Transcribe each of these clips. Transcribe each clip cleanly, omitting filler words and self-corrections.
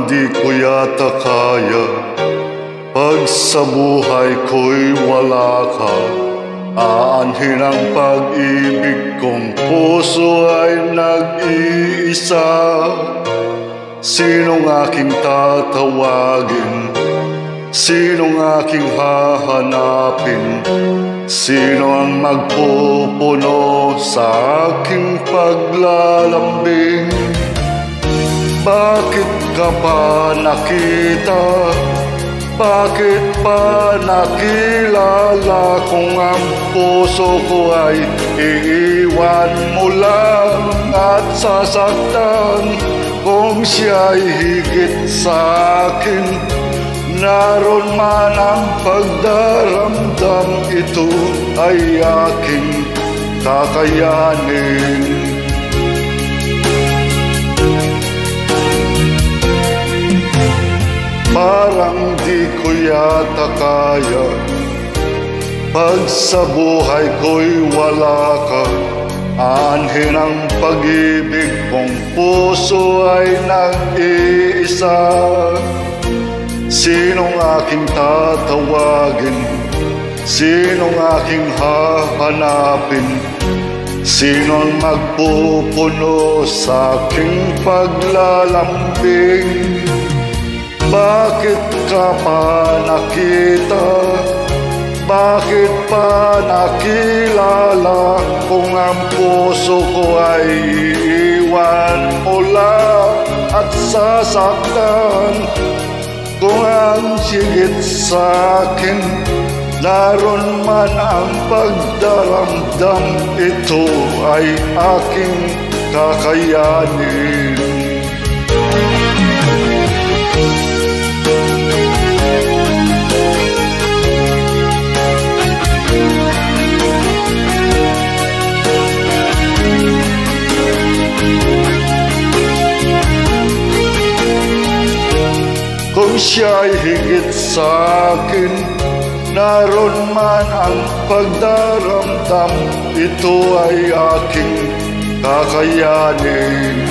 di ko yata kaya pag sa buhay ko'y wala ka. Aanhin ang pag-ibig kong puso ay nag-iisa. Sinong aking tatawagin? Sinong aking hahanapin? Sino ang magpupuno sa aking paglalambing? Bakit ka pa nakita? Bakit pa nakilala kung ang puso ko ay iiwan mo lang at sasaktan? Kung siya'y higit sa akin, naroon man ang pagdaramdam, ito ay aking kakayanin. Parang di ko yata kaya pag sa buhay ko'y wala ka. Aanhin ang pag-ibig kong puso ay nag-iisa. Sinong aking tatawagin? Sinong aking hahanapin? Sinong magpupuno sa aking paglalambing? Bakit ka pa nakita? Bakit pa nakilala kung ang puso ko ay iiwan mo lang at sasaktan? Kung ang higit sa akin, naroon man ang pagdaramdam, ito ay aking kakayanin. Kung siya'y higit sa akin, naroon man ang pagdaramdam, ito ay aking kakayanin.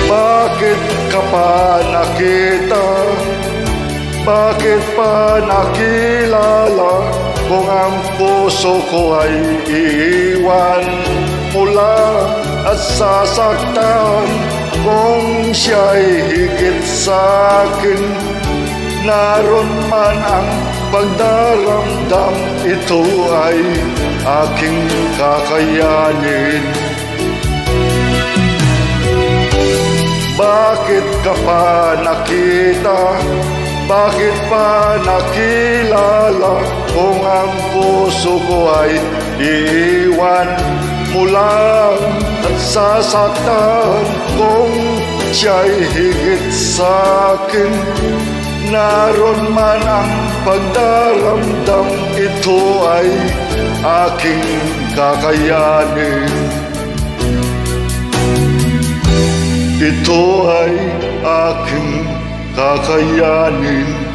Bakit ka pa nakita? Bakit pa nakilala kung ang puso ko ay iiwan mo lang at sasaktan? Kung siya'y higit sa akin, naroon man ang pagdaramdam, ito ay aking kakayanin. Bakit ka pa nakita? Bakit pa nakilala kung ang puso ko ay iiwan mo lang at sasaktan? Kung siya'y higit sa akin, naroon man ang pagdaramdam, ito ay aking kakayanin. Ito ay aking kakayanin.